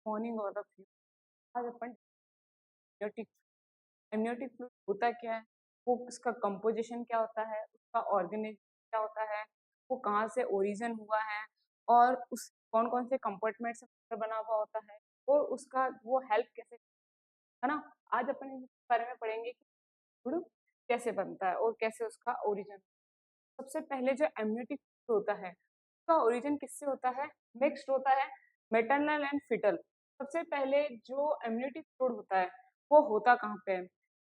Morning all of you. आज अपन amniotic amniotic fluid होता क्या है, वो उसका कंपोजिशन क्या होता है, उसका ऑर्गेनिज्म क्या होता है, वो कहाँ से ओरिजिन हुआ है और उस कौन कौन से कंपार्टमेंट से मिलकर बना हुआ होता है और उसका वो हेल्प कैसे, है ना। आज अपन इस बारे में पढ़ेंगे कि फ्लूइड कैसे बनता है और कैसे उसका ओरिजिन। सबसे पहले जो एमनियोटिक फ्लूइड होता है उसका ओरिजिन किससे होता है, मिक्स्ड होता है, मैटरनल एंड फिटल। सबसे पहले जो एमनियोटिक फ्लूइड होता है वो होता कहाँ पे है।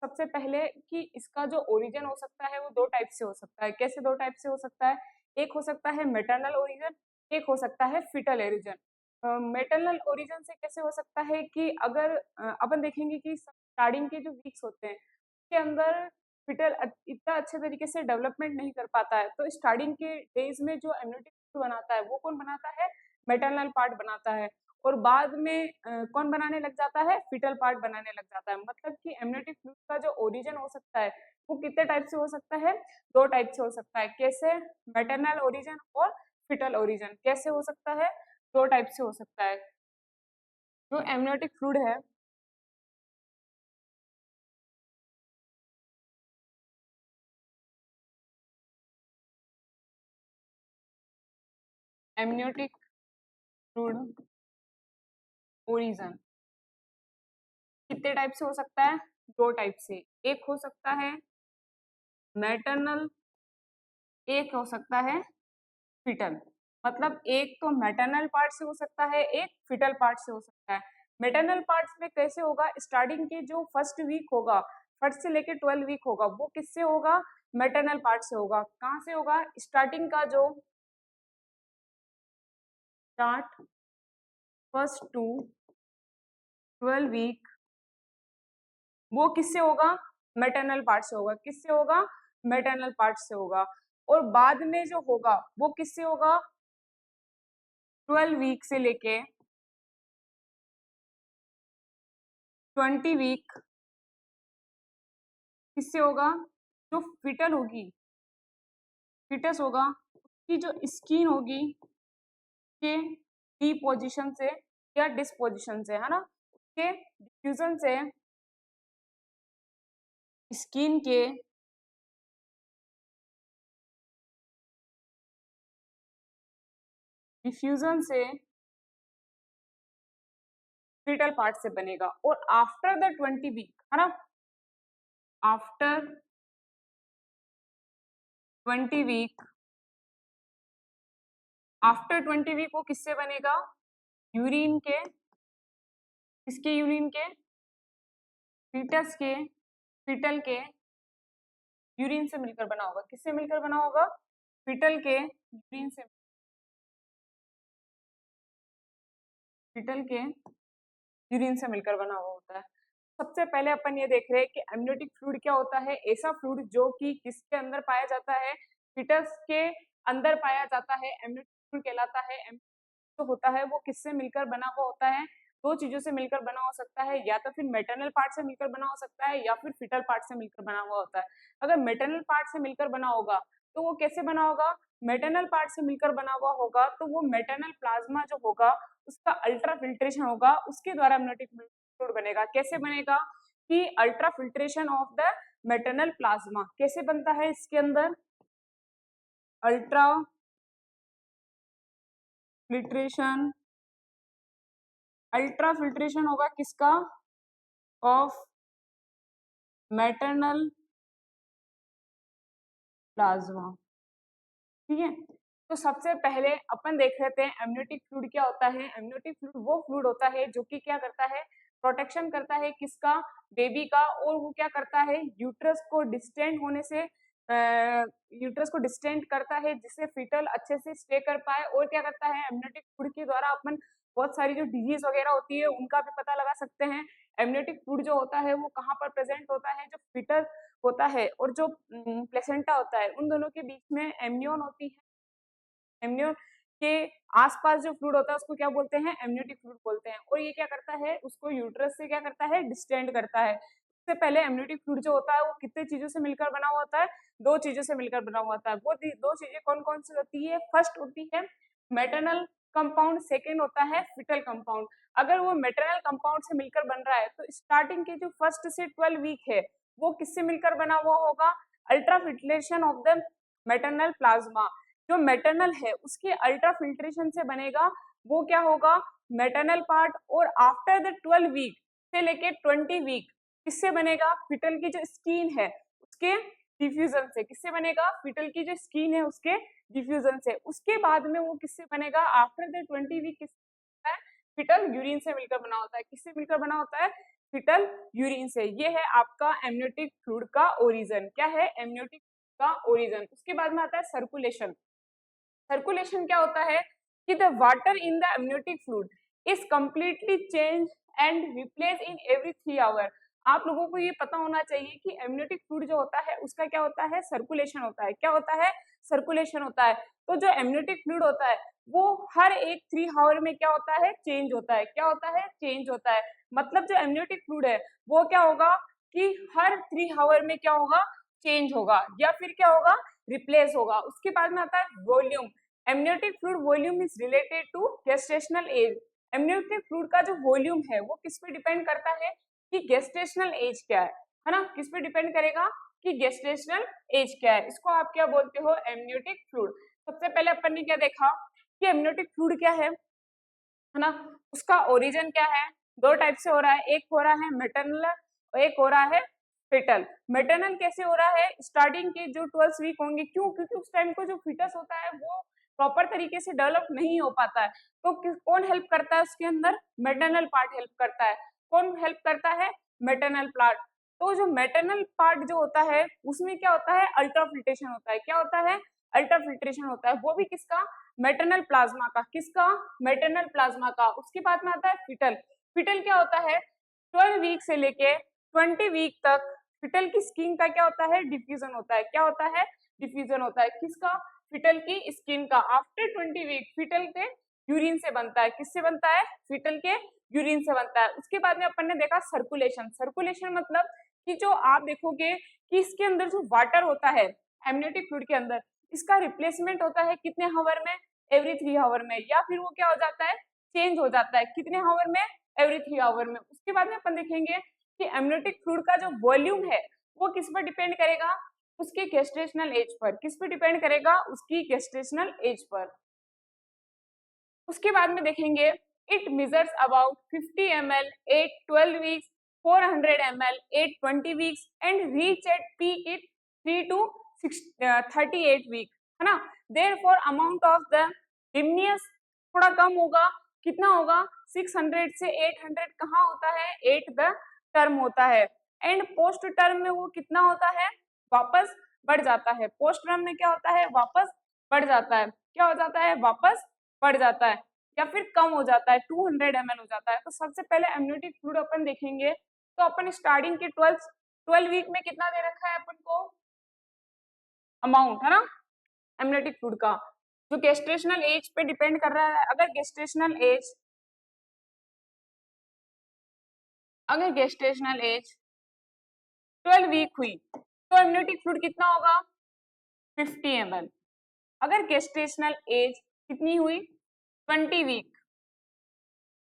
सबसे पहले कि इसका जो ओरिजिन हो सकता है वो दो टाइप से हो सकता है। कैसे दो टाइप से हो सकता है, एक हो सकता है मैटरनल ओरिजिन, एक हो सकता है फिटल ओरिजिन। मैटरनल ओरिजिन से कैसे हो सकता है कि अगर अपन देखेंगे कि स्टार्टिंग के जो वीक्स होते हैं उसके अंदर फिटल इतना अच्छे तरीके से डेवलपमेंट नहीं कर पाता है, तो स्टार्टिंग के डेज में जो एमनियोटिक फ्लूइड बनाता है वो कौन बनाता है, मैटरनल पार्ट बनाता है। और बाद में कौन बनाने लग जाता है, फिटल पार्ट बनाने लग जाता है। मतलब कि एमनियोटिक फ्लूइड का जो ओरिजिन हो सकता है वो कितने टाइप से हो सकता है, दो टाइप से हो सकता है। कैसे, मैटरनल ओरिजिन और फिटल ओरिजिन। कैसे हो सकता है, दो टाइप से हो सकता है। जो एमनियोटिक फ्लूइड है एमनियोटिक फ्लूइड ओरिजिन कितने टाइप से हो सकता है, दो टाइप से। एक हो सकता है मैटरनल, एक हो सकता है फिटल। मतलब एक तो मैटरनल पार्ट से हो सकता है, एक फिटल पार्ट से हो सकता है। मैटरनल पार्ट्स में कैसे होगा, स्टार्टिंग के जो फर्स्ट वीक होगा, फर्स्ट से लेके 12 वीक होगा, वो किससे होगा, मैटरनल पार्ट से होगा। कहाँ से होगा, स्टार्टिंग का जो स्टार्ट फर्स्ट टू 12 वीक वो किससे होगा, मैटरनल पार्ट से होगा। किससे होगा, मैटरनल पार्ट से होगा। और बाद में जो होगा वो किससे होगा, 12 वीक से लेके 20 वीक किससे होगा, जो फिटल होगी, फिटस होगा, उसकी जो स्किन होगी के डी पोजिशन से या डिस्पोजिशन से, है ना, के डिफ्यूजन से, स्किन के डिफ्यूजन से फिटल पार्ट से बनेगा। और आफ्टर द 20 वीक, है ना, आफ्टर 20 वीक, आफ्टर 20 वीक वो किससे बनेगा, यूरिन के, किसके यूरिन के, फीटस के, फिटल के यूरिन से मिलकर बना होगा। किससे मिलकर बना होगा, फिटल के यूरिन से, फिटल के यूरिन से मिलकर बना हुआ होता है। सबसे पहले अपन ये देख रहे हैं कि एमनियोटिक फ्लूइड क्या होता है। ऐसा फ्लूइड जो कि किसके अंदर पाया जाता है, फिटस के अंदर पाया जाता है, एमनियोटिक फ्लूइड कहलाता है। जो होता है वो किससे मिलकर बना हुआ होता है, दो चीजों से मिलकर बना हो सकता है, या तो फिर मैटरनल पार्ट से मिलकर बना हो सकता है या फिर फिटल पार्ट से मिलकर बना हुआ होता है। अगर मैटरनल पार्ट से मिलकर बना होगा तो वो कैसे बना होगा, मैटरनल पार्ट से मिलकर बना हुआ होगा तो वो मैटरनल प्लाज्मा जो होगा उसका अल्ट्रा फिल्ट्रेशन होगा, उसके द्वारा एमनियोटिक फ्लूइड बनेगा। कैसे बनेगा कि ultra filtration of the maternal plasma. कैसे बनता है इसके अंदर, अल्ट्रा फिल्ट्रेशन, अल्ट्रा फिल्ट्रेशन होगा किसका, ऑफ मैटरनल प्लाज्मा। ठीक है, तो सबसे पहले अपन देख लेते हैं एमनियोटिक फ्लूइड क्या होता है। एमनियोटिक फ्लूइड वो फ्लूइड होता है जो कि क्या करता है, प्रोटेक्शन करता है किसका, बेबी का। और वो क्या करता है, यूट्रस को डिस्टेंट होने से, यूट्रस को डिस्टेंट करता है जिससे फिटल अच्छे से स्टे कर पाए। और क्या करता है, एमनियोटिक फ्लूइड के द्वारा अपन बहुत सारी जो डिजीज वगैरह होती है उनका भी पता लगा सकते हैं। एमनियोटिक फ्लूइड जो होता है वो कहाँ पर प्रेजेंट होता है, जो फिटल होता है और जो प्लेसेंटा होता है उन दोनों के बीच में एमनियोन होती है। एमनियोन के आसपास जो फ्लूइड होता है उसको क्या बोलते हैं, एमनियोटिक फ्लूइड बोलते हैं। और ये क्या करता है, उसको यूट्रस से क्या करता है, डिस्टेंड करता है। उससे पहले एमनियोटिक फ्लूइड जो होता है वो कितने चीजों से मिलकर बना हुआ होता है, दो चीजों से मिलकर बना हुआ होता है। वो दो चीजें कौन कौन सी होती है, फर्स्ट होती है मैटरनल कंपाउंड, सेकेंड होता है फिटल कंपाउंड। अगर वो मैटरनल कंपाउंड से मिलकर बन रहा है तो स्टार्टिंग के जो फर्स्ट से 12 वीक है वो किससे मिलकर बना हुआ होगा, ultra filtration of the maternal plasma. जो मैटरनल है उसके अल्ट्रा फिल्ट्रेशन से बनेगा वो क्या होगा, मैटरनल पार्ट। और आफ्टर द 12 वीक से लेके 20 वीक किससे बनेगा, फिटल की जो स्किन है उसके डिफ्यूजन से। किससे बनेगा, फिटल की जो स्किन है उसके डिफ्यूजन से। उसके बाद में वो किससे बनेगा, आफ्टर द 20 वीक किससे है, फिटल यूरिन से मिलकर बना होता है। किससे मिलकर बना होता है, फिटल यूरिन से। ये है आपका एमनियोटिक फ्लूइड का ओरिजिन। क्या है, एमनियोटिक का ओरिजिन। उसके बाद में आता है सर्कुलेशन। सर्कुलेशन क्या होता है कि the water in the amniotic fluid is completely change and replace in every 3 hour. आप लोगों को ये पता होना चाहिए कि एमनियोटिक फ्लूइड जो होता है उसका क्या होता है, सर्कुलेशन होता है। क्या होता है, सर्कुलेशन होता है। तो जो एमनियोटिक फ्लूइड होता है वो हर एक 3 आवर में क्या होता है, चेंज होता है। क्या होता है, चेंज होता है। मतलब जो एमनियोटिक फ्लूइड है वो क्या होगा कि हर 3 आवर में क्या होगा, चेंज होगा या फिर क्या होगा, रिप्लेस होगा। उसके बाद में आता है volume. Amniotic fluid volume is related to gestational age. Amniotic fluid का जो वॉल्यूम है वो किस पे डिपेंड करता है कि गेस्टेशनल एज क्या है ना, किस पे डिपेंड करेगा कि गेस्टेशनल एज क्या है। इसको आप क्या बोलते हो, एमनियोटिक फ्लूइड। सबसे पहले अपन ने क्या देखा कि एमनियोटिक फ्लूइड क्या है ना, उसका ओरिजिन क्या है। दो टाइप से हो रहा है, एक हो रहा है मैटरनल और एक हो रहा है फिटल। मैटरनल कैसे हो रहा है, स्टार्टिंग के जो 12 वीक होंगे, क्यों, क्योंकि उस टाइम को जो फिटस होता है वो प्रॉपर तरीके से डेवलप नहीं हो पाता है। तो कौन हेल्प करता है उसके अंदर, मैटरनल पार्ट हेल्प करता है। कौन हेल्प करता है, मैटरनल पार्ट। तो जो मैटरनल पार्ट जो होता है उसमें क्या होता है, अल्ट्रा फिल्ट्रेशन होता है। क्या होता है, अल्ट्रा फिल्ट्रेशन होता है। वो भी किसका, मैटरनल प्लाज्मा का। किसका, मैटरनल प्लाज्मा का। उसके बाद में आता है फिटल। फिटल क्या होता है, 12 वीक से लेके 20 वीक तक फिटल की स्किन का क्या होता है, डिफ्यूजन होता है। क्या होता है, डिफ्यूजन होता है। किसका, फिटल की स्किन का। आफ्टर 20 वीक फिटल के यूरिन से बनता है। किससे बनता है, फिटल के यूरिन से बनता है। उसके बाद में अपन ने देखा सर्कुलेशन। सर्कुलेशन मतलब कि जो आप देखोगे कि इसके अंदर जो वाटर होता है एमनियोटिक फ्लूइड के अंदर, इसका रिप्लेसमेंट होता है कितने हावर में, एवरी 3 आवर में। या फिर वो क्या हो जाता है, चेंज हो जाता है। कितने आवर में, एवरी 3 आवर में। उसके बाद में अपन देखेंगे कि एमनियोटिक फ्लूइड का जो वॉल्यूम है वो किस पर डिपेंड करेगा, उसकी गेस्टेशनल एज पर। किस पर डिपेंड करेगा, उसकी गेस्टेशनल एज पर। उसके बाद में देखेंगे it measures about 50 ml at 12 weeks, 400 ml at 20 weeks and reach at peak it 3 to 38 week, है ना। देयरफॉर अमाउंट ऑफ द डिमनियस थोड़ा कम होगा। कितना होगा, 600 से 800 कहाँ होता है, एट द टर्म होता है। एंड पोस्ट टर्म में वो कितना होता है, वापस बढ़ जाता है। पोस्ट टर्म में क्या होता है, वापस बढ़ जाता है। क्या हो जाता है, वापस बढ़ जाता है या फिर कम हो जाता है, 200 ml हो जाता है। तो सबसे पहले एमनियोटिक फ्लूइड अपन देखेंगे। तो अपन स्टार्टिंग के 12 वीक में कितना दे रखा है अपन को, अमाउंट, है ना, एमनियोटिक फ्लूइड का, जो गेस्टेशनल एज पे डिपेंड कर रहा है। अगर गेस्टेशनल एज 12 वीक हुई तो एमनियोटिक फ्लूइड कितना होगा, 50 ml। अगर गेस्टेशनल एज कितनी हुई, 20 वीक,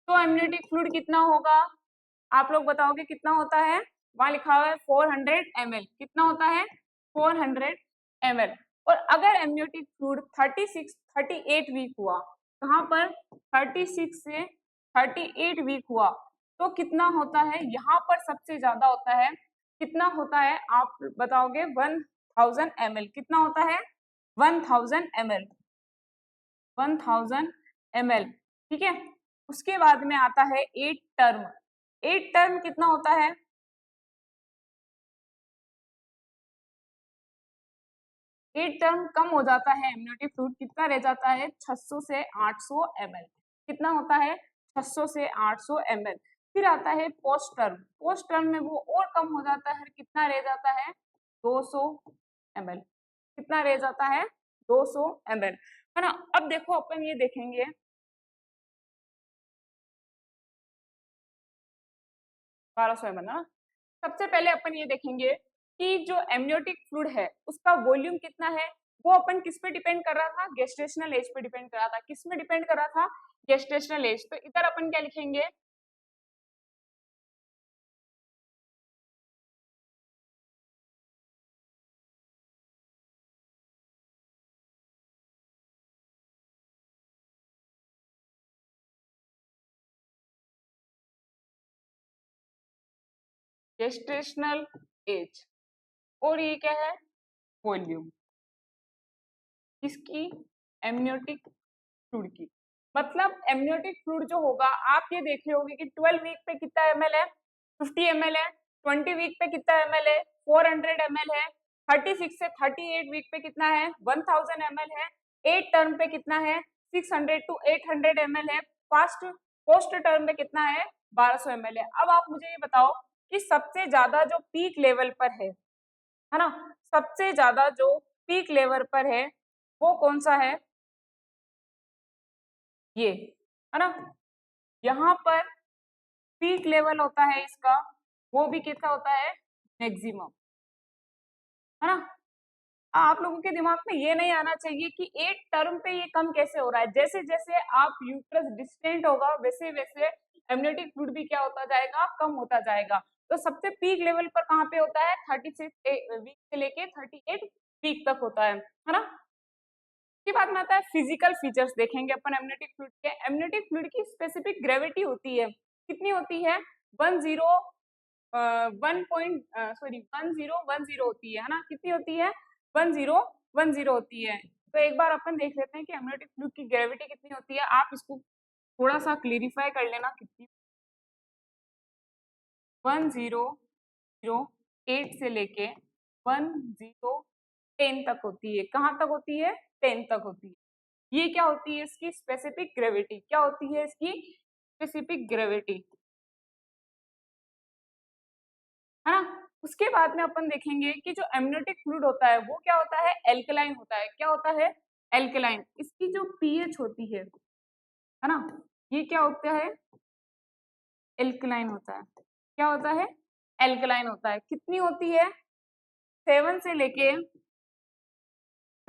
तो एमनियोटिक फ्लूइड कितना होगा, आप लोग बताओगे कितना होता है। वहां लिखा हुआ है 400 ml। कितना होता है, 400 ml। और अगर एमनियोटिक फ्लूइड 38 वीक हुआ, कहां पर, 36 से 38 वीक हुआ, तो कितना होता है, यहाँ पर सबसे ज्यादा होता है। कितना होता है आप बताओगे, 1000 ml। कितना होता है, 1000 ml, 1000 ml, ठीक है। उसके बाद में आता है 8 टर्म। 8 टर्म कितना होता है, 8 टर्म कम हो जाता है एमनियोटिक फ्लूइड। कितना रह जाता है, 600 से 800 ml। कितना होता है, 600 से 800 ml। फिर आता है पोस्ट टर्म। पोस्ट टर्म में वो और कम हो जाता है, कितना रह जाता है, 200 ml। कितना रह जाता है, 200 ml, है ना। अब देखो अपन ये देखेंगे, 1200 ml ना। सबसे पहले अपन ये देखेंगे कि जो एमनियोटिक फ्लूइड है उसका वॉल्यूम कितना है, वो अपन किस पे डिपेंड कर रहा था, गेस्टेशनल एज पे डिपेंड कर रहा था। किस में डिपेंड कर रहा था, गेस्टेशनल एज। तो इधर अपन क्या लिखेंगे, गेस्टेशनल एज, और ये क्या है, वॉल्यूम किसकी, एमनियोटिक फ्लूइड की। मतलब एमनियोटिक फ्लूइड जो होगा, आप ये देख रहे होगे कि 12 वीक पे कितना ml है, 50 ml है, 20 वीक पे कितना ml है, 400 ml है, 36 से 38 वीक पे कितना है, 1000 ml है, 8 टर्म पे कितना है, 600 to 800 ml है, फास्ट पोस्ट टर्म पे कितना है, 1200 ml है। अब आप मुझे ये बताओ कि सबसे ज्यादा जो पीक लेवल पर है ना, सबसे ज्यादा जो पीक लेवल पर है वो कौन सा है, ये है ना, यहाँ पर पीक लेवल होता है इसका, वो भी कितना होता है, मैक्सिमम, है ना। आप लोगों के दिमाग में ये नहीं आना चाहिए कि एक टर्म पे ये कम कैसे हो रहा है। जैसे जैसे आप यूट्रस डिस्टेंट होगा वैसे वैसे एमनियोटिक फ्लूइड भी क्या होता जाएगा, कम होता जाएगा। तो सबसे पीक लेवल पर कहाँ पे होता है, 36 वीक से लेके 38 वीक तक होता है ना। इसके बाद में आता है फिजिकल फीचर्स, देखेंगे अपन एमनियोटिक फ्लूइड के। एमनियोटिक फ्लूइड की स्पेसिफिक ग्रेविटी होती है, कितनी होती है, 1010 होती है ना, कितनी होती है, 1010 होती है। तो एक बार अपन देख लेते हैं कि एमनियोटिक फ्लूइड की ग्रेविटी कितनी होती है, आप इसको थोड़ा सा क्लेरिफाई कर लेना कितनी, 1008 से लेके 1010 तक होती है। कहाँ तक होती है, 10 तक होती है। ये क्या होती है, इसकी स्पेसिफिक ग्रेविटी, क्या होती है इसकी स्पेसिफिक ग्रेविटी, है ना। उसके बाद में अपन देखेंगे कि जो एमनियोटिक फ्लूइड होता है वो क्या होता है, एल्कलाइन होता है। क्या होता है, एल्कलाइन। इसकी जो पीएच होती है ना, ये क्या होता है, एल्कलाइन होता है। क्या होता है, एल्कलाइन होता है। कितनी होती है, 7 से लेके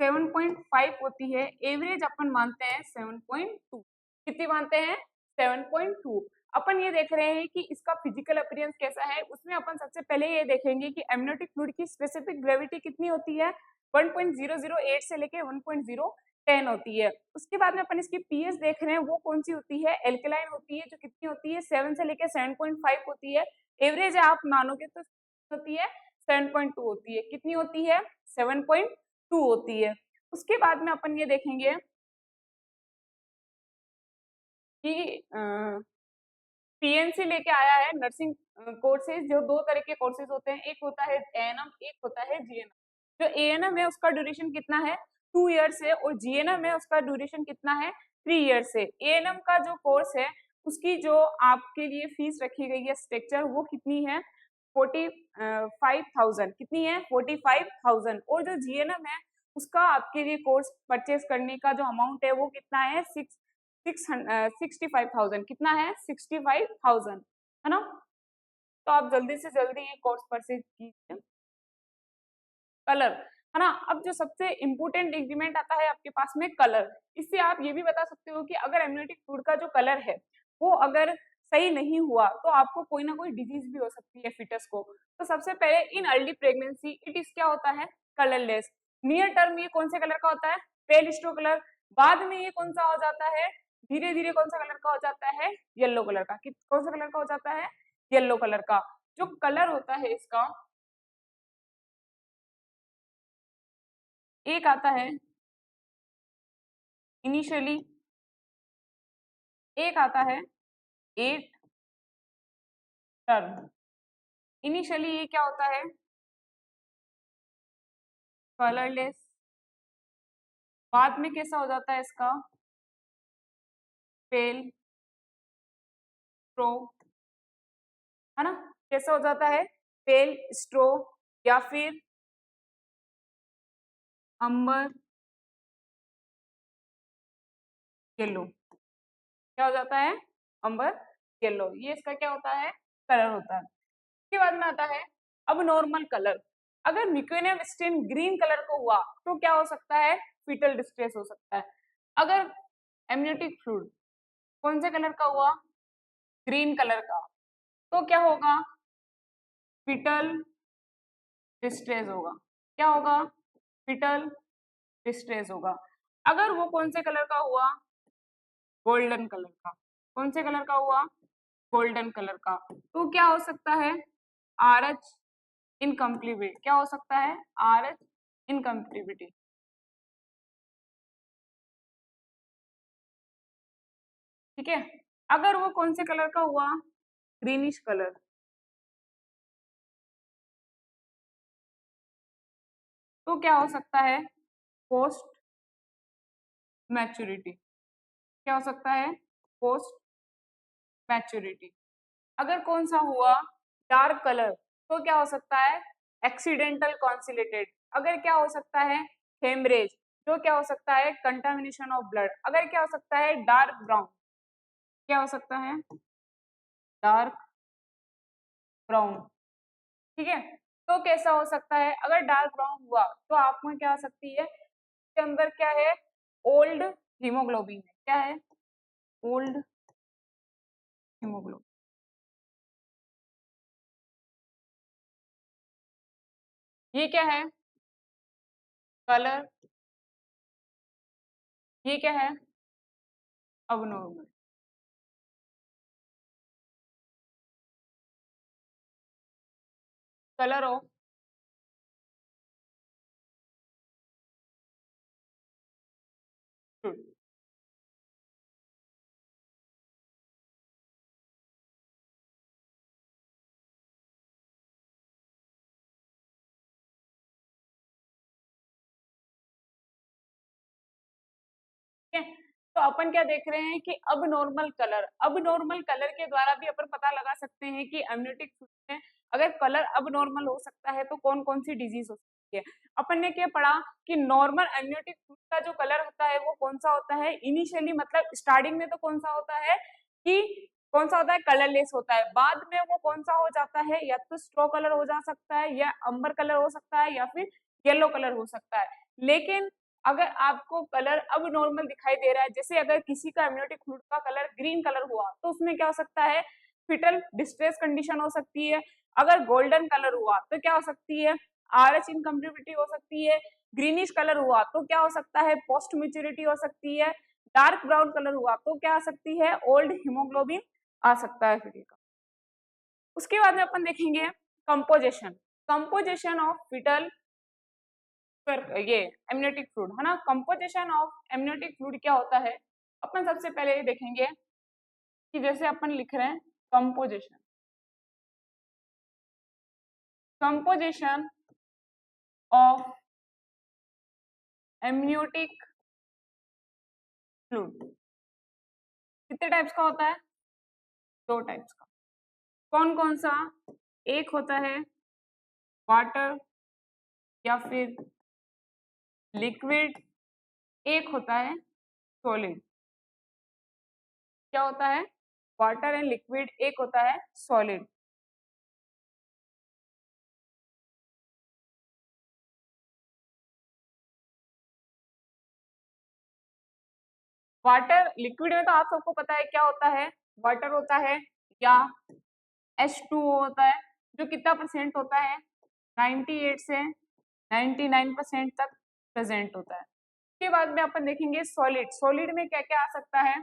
7.5 होती है। एवरेज अपन मानते हैं 7.2। कितनी मानते हैं, 7.2। अपन ये देख रहे हैं कि इसका फिजिकल अपीयरेंस कैसा है। उसमें अपन सबसे पहले ये देखेंगे कि एमनियोटिक फ्लूइड की स्पेसिफिक ग्रेविटी कितनी होती है, 1.008 से लेके 1.010 होती है। उसके बाद में अपन इसकी पीएच देख रहे हैं, वो कौन सी होती है, एल्कलाइन होती है, जो कितनी होती है, 7 से लेके 7.5 होती है। एवरेज आप मानोगे तो होती है 7.2 होती है। कितनी होती है, 7.2 होती है। उसके बाद में अपन ये देखेंगे कि पीएनसी लेके आया है नर्सिंग कोर्सेज। जो दो तरह के कोर्सेज होते हैं, एक होता है एएनएम, एक होता है जीएनएम। जो एएनएम है उसका ड्यूरेशन कितना है, 2 इयर्स है, और जीएनएम है उसका ड्यूरेशन कितना है, 3 इयर्स है। एएनएम का जो कोर्स है उसकी जो आपके लिए फीस रखी गई है स्ट्रक्चर, वो कितनी है, 45,000। कितनी है, 45,000। और जो जीएनएम है उसका आपके लिए कोर्स परचेज करने का जो अमाउंट है वो कितना है, 65,000। कितना है, 65,000, है ना। तो आप जल्दी से जल्दी ये कोर्स परचेज कीजिए। कलर, है ना। अब जो सबसे इंपॉर्टेंट इंक्रीमेंट आता है आपके पास में, कलर। इससे आप ये भी बता सकते हो कि अगर एमनियोटिक फ्लूइड का जो कलर है वो अगर सही नहीं हुआ तो आपको कोई ना कोई डिजीज भी हो सकती है फिटस को। तो सबसे पहले in early pregnancy it is क्या होता है, कलरलेस। नियर टर्म ये कौन से कलर का होता है, पेल स्ट्रो कलर। बाद में ये कौन सा हो जाता है, धीरे धीरे कौन सा कलर का हो जाता है, येलो कलर का। कौन सा कलर का हो जाता है, येलो कलर का। जो कलर होता है इसका, एक आता है इनिशियली, एक आता है एट टर्म। इनिशियली ये क्या होता है, कलरलेस। बाद में कैसा हो जाता है इसका, पेल स्ट्रो, है ना। कैसा हो जाता है, पेल स्ट्रो, या फिर अंबर येलो। क्या हो जाता है, अंबर येलो। ये इसका क्या होता है, कलर होता है। उसके बाद में आता है अब नॉर्मल कलर। अगर म्यूकोनियम स्टेन ग्रीन कलर का हुआ तो क्या हो सकता है, फीटल डिस्ट्रेस हो सकता है। अगर एमनियोटिक फ्लूइड कौन से कलर का हुआ, ग्रीन कलर का, तो क्या होगा, फीटल डिस्ट्रेस होगा। क्या होगा, फीटल डिस्ट्रेस होगा। अगर वो कौन से कलर का हुआ, गोल्डन कलर का, कौन से कलर का हुआ, गोल्डन कलर का, तो क्या हो सकता है, आरएच इनकम्प्लीट। क्या हो सकता है, आरएच इनकम्प्लीबिलिटी। ठीक है। अगर वो कौन से कलर का हुआ, ग्रीनिश कलर, तो क्या हो सकता है, पोस्ट मैच्योरिटी। क्या हो सकता है, पोस्ट मैच्योरिटी। अगर कौन सा हुआ, डार्क कलर, तो क्या हो सकता है, एक्सीडेंटल कॉन्सिलेटेड। अगर क्या हो सकता है, हेमरेज, जो क्या हो सकता है, कंटामिनेशन ऑफ ब्लड। अगर क्या हो सकता है, डार्क ब्राउन, क्या हो सकता है, डार्क ब्राउन। ठीक है। तो कैसा हो सकता है, अगर डार्क ब्राउन हुआ तो आपको क्या आ सकती है, इसके अंदर क्या है, ओल्ड हीमोग्लोबिन है। क्या है, ओल्ड हीमोग्लोबिन। ये क्या है, कलर, ये क्या है, अबनॉर्मल। Colour of fruit. ठीक है। तो अपन क्या देख रहे हैं कि अब नॉर्मल कलर, अब नॉर्मल कलर के द्वारा भी अपन पता लगा सकते हैं कि एमनियोटिक फ्लूइड में अगर कलर अब नॉर्मल हो सकता है तो कौन कौन सी डिजीज हो सकती है। अपन ने क्या पढ़ा कि नॉर्मल एमनियोटिक फ्लूइड का जो कलर होता है वो कौन सा होता है, इनिशियली मतलब स्टार्टिंग में तो कौन सा होता है कि कौन सा होता है, कलरलेस होता है। बाद में वो कौन सा हो जाता है, या तो स्ट्रॉ कलर हो जा सकता है, या अंबर कलर हो सकता है, या फिर येलो कलर हो सकता है। लेकिन अगर आपको कलर अब नॉर्मल दिखाई दे रहा है, जैसे अगर किसी का एमनियोटिक फ्लूइड का कलर ग्रीन कलर हुआ तो उसमें क्या हो सकता है, फिटल डिस्ट्रेस कंडीशन हो सकती है। अगर गोल्डन कलर हुआ तो क्या हो सकती है, आरएच इनकम्प्लीबिलिटी हो सकती है। ग्रीनिश कलर हुआ तो क्या हो सकता है, पोस्ट मैच्योरिटी हो सकती है। डार्क ब्राउन कलर हुआ तो क्या आ सकती है, ओल्ड हीमोग्लोबिन आ सकता है फिटल का। उसके बाद में अपन देखेंगे कंपोजिशन, कंपोजिशन ऑफ फिटल, ये एमनियोटिक फ्लूइड है ना। कंपोजिशन ऑफ एमनियोटिक फ्लूइड क्या होता है, अपन सबसे पहले ये देखेंगे कि जैसे अपन लिख रहे हैं composition, composition of amniotic fluid कितने टाइप्स का होता है, दो टाइप्स का। कौन कौन सा, एक होता है वाटर या फिर लिक्विड, एक होता है सॉलिड। क्या होता है, वाटर एंड लिक्विड, एक होता है सॉलिड। वाटर लिक्विड में तो आप सबको पता है क्या होता है, वाटर होता है या H2O होता है, जो कितना परसेंट होता है, 98 से 99% तक प्रेजेंट होता है। उसके बाद में अपन देखेंगे सॉलिड, सॉलिड में क्या क्या आ सकता है,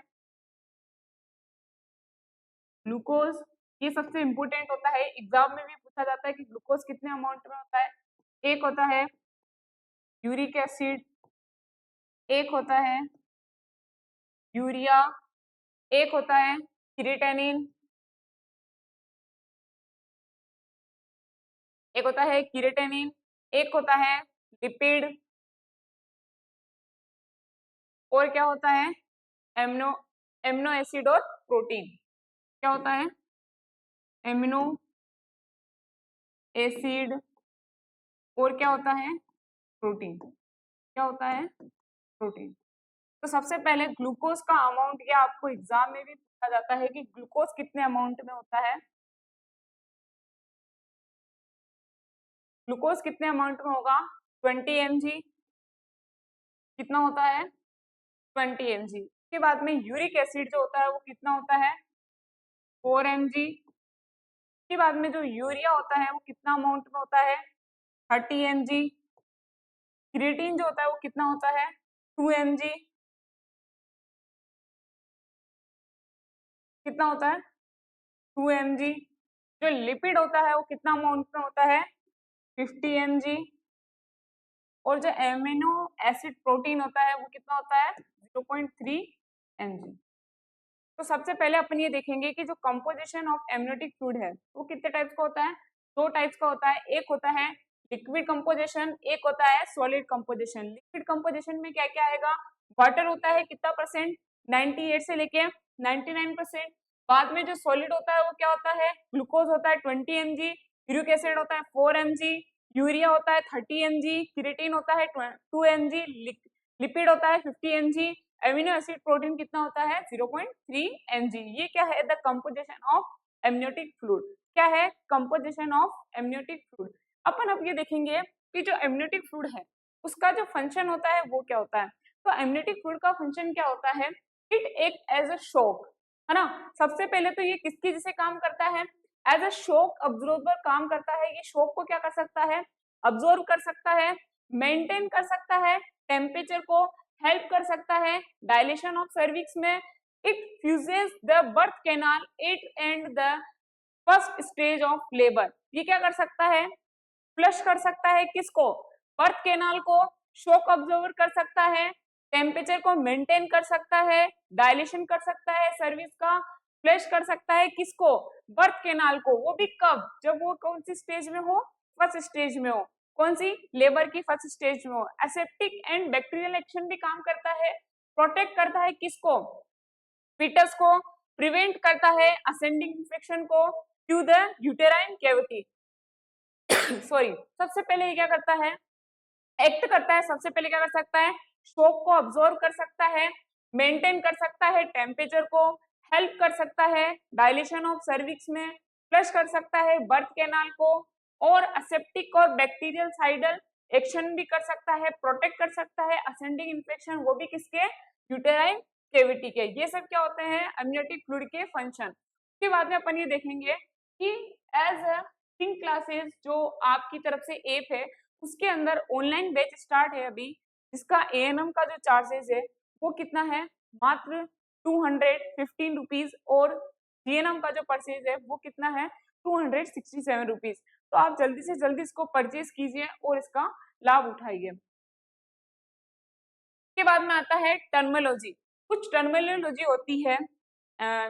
ग्लूकोज, ये सबसे इंपोर्टेंट होता है, एग्जाम में भी पूछा जाता है कि ग्लूकोज कितने अमाउंट में होता है। एक होता है यूरिक एसिड, एक होता है यूरिया, एक होता है क्रिएटिनिन, एक होता है क्रिएटिनिन, एक होता है लिपिड, और क्या होता है, एमिनो, एमिनो एसिड और प्रोटीन। क्या होता है, एमिनो एसिड, और क्या होता है, प्रोटीन। क्या होता है, प्रोटीन। तो सबसे पहले ग्लूकोज का अमाउंट, या आपको एग्जाम में भी पूछा जाता है कि ग्लूकोज कितने अमाउंट में होता है, ग्लूकोज कितने अमाउंट में होगा 20 mg, कितना होता है 20 mg। उसके बाद में यूरिक एसिड जो होता है वो कितना होता है 4 mg। उसके बाद में जो यूरिया होता है वो कितना अमाउंट में होता है 30 mg। क्रिएटिन जो होता है वो कितना होता है 2 mg, कितना होता है 2 mg। जो लिपिड होता है वो कितना अमाउंट में होता है 50 mg। और जो एमिनो एसिड प्रोटीन होता है वो कितना होता है 0.3 mg। तो सबसे पहले अपन ये देखेंगे कि जो कंपोजिशन ऑफ एमनियोटिक फ्लूइड है वो कितने टाइप्स का होता है। दो टाइप्स का होता है, एक होता है लिक्विड कंपोजिशन, एक होता है सॉलिड कंपोजिशन। लिक्विड कंपोजिशन में क्या क्या आएगा, वाटर होता है कितना परसेंट 98 से लेके 99%। बाद में जो सॉलिड होता है वो क्या होता है, ग्लूकोज होता है 20 mg, यूरिक एसिड होता है 4 mg, यूरिया होता है 30 mg, क्रिएटिन होता है 2 mg, लिपिड होता है 50 mg, एमिनो एसिड प्रोटीन कितना होता है 0.3 mg। ये क्या है the composition of amniotic fluid. क्या है कंपोजिशन ऑफ एमनियोटिक फ्लूइड। अपन अब ये देखेंगे कि जो एमनियोटिक फ्लूइड है उसका जो फंक्शन होता है वो क्या होता है। तो एमनियोटिक फ्लूइड का फंक्शन क्या होता है, it act as a shock, है ना। सबसे पहले तो ये किसकी जैसे काम करता है, एज अ शॉक अब्जॉर्बर काम करता है। ये शॉक को क्या कर सकता है, अब्जॉर्व कर सकता है, मेंटेन कर सकता है, टेम्परेचर को हेल्प कर सकता है, डायलेशन ऑफ सर्विक्स में। It fuses the birth canal it and the first stage of labour. ये क्या कर सकता है, फ्लश कर सकता है किसको, बर्थ कैनाल को, शॉक अब्जॉर्वर कर सकता है, टेम्परेचर को मेंटेन कर सकता है, डायलेशन कर सकता है सर्विस का, फ्लश कर सकता है किसको, बर्थ कैनाल को। वो भी कब, जब वो कौन सी स्टेज में हो, फर्स्ट स्टेज में हो। कौन सी, लेबर की फर्स्ट स्टेज में हो। एसेप्टिक एंड बैक्टीरियल एक्शन भी काम करता है, प्रोटेक्ट करता है किसको, फीटस को, प्रिवेंट करता है असेंडिंग इन्फेक्शन को to the uterine cavity. Sorry, सबसे पहले ये क्या करता है, एक्ट करता है। सबसे पहले क्या कर सकता है, शॉक को अब्सॉर्ब कर सकता है, मेंटेन कर सकता है टेम्परेचर को, हेल्प कर सकता है डायलेशन ऑफ सर्विक्स में, फ्लश कर सकता है बर्थ कैनाल को, और असेप्टिक और बैक्टीरियल साइडल एक्शन भी कर सकता है, प्रोटेक्ट कर सकता है असेंडिंग इन्फेक्शन, वो भी किसके, यूटेराइन कैविटी के। ये सब क्या होते हैं एमनियोटिक फ्लूइड के फंक्शन। उसके बाद में अपन ये देखेंगे कि एज अ थिंक क्लासेस जो आपकी तरफ से ऐप है उसके अंदर ऑनलाइन बैच स्टार्ट है अभी, जिसका एएनएम का जो चार्जेस है वो कितना है, मात्र 215 रुपीज, और जीएनएम का जो परचेज है वो कितना है 267 रुपीज। तो आप जल्दी से जल्दी इसको परचेज कीजिए और इसका लाभ उठाइए। के बाद में आता है टर्मिनोलॉजी। कुछ टर्मिनोलॉजी होती है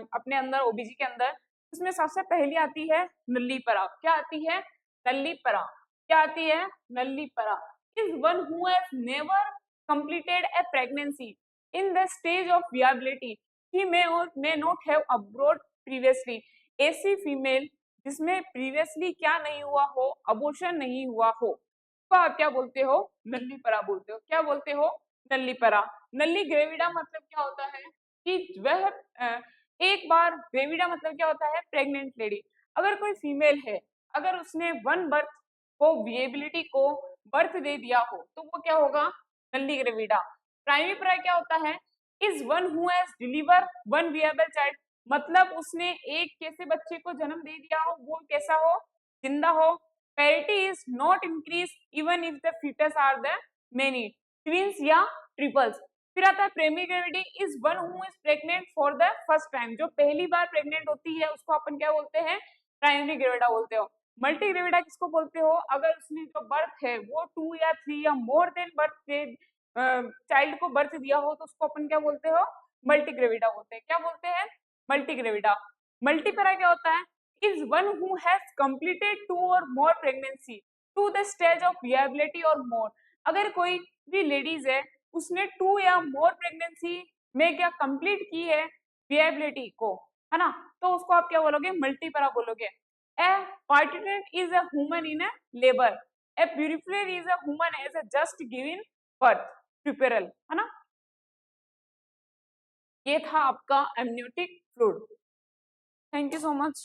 अपने अंदर ओबीजी के अंदर। उसमें सबसे पहली आती है नल्लीपरा। क्या आती है, नल्लीपरा। क्या आती है, nullipara is one who has never completed a pregnancy in the stage of viability. He may not have abroad previously. ऐसी फीमेल जिसमें प्रीवियसली क्या नहीं हुआ हो, अबॉर्शन नहीं हुआ हो, तो आप क्या बोलते हो, नल्लीपरा बोलते हो। क्या बोलते हो, नल्लीपरा। नल्ली ग्रेविडा मतलब क्या होता है कि वह एक बार, ग्रेविडा मतलब क्या होता है, प्रेग्नेंट लेडी। अगर कोई फीमेल है, अगर उसने वन बर्थ को, विएबिलिटी को बर्थ दे दिया हो तो वो क्या होगा, नल्ली ग्रेविडा। प्राइमीपरा क्या होता है, is one who has deliver one viable child, मतलब उसने एक कैसे बच्चे को जन्म दे दिया हो, वो कैसा हो, जिंदा हो। Parity is not increase even if the foetus are the many, twins या ट्रिपल्स। फिर आता है primigravida is one who is pregnant for the first time, जो पहली बार प्रेग्नेंट होती है उसको अपन क्या बोलते हैं, प्राइमरी ग्रेविडा बोलते हो। मल्टी ग्रेविडा किसको बोलते हो, अगर उसने जो बर्थ है वो 2 या 3 या मोर देन बर्थ चाइल्ड को बर्थ दिया हो तो उसको अपन क्या बोलते हो, मल्टी ग्रेविडा बोलते हैं। क्या बोलते हैं, मल्टी ग्रेविडा। मल्टीपेरा क्या होता है, is one who has completed 2 और more pregnancy to the stage of viability और मोर। अगर कोई भी लेडीज है उसने 2 या मोर प्रेगनेंसी में क्या कंप्लीट की है विएबिलिटी को, है ना, तो उसको आप क्या बोलोगे, मल्टीपेरा बोलोगे। A participant is a human in a labor. A purifier is a human as a just given birth. Puerperal, है ना। ये था आपका amniotic fluid. Thank you so much.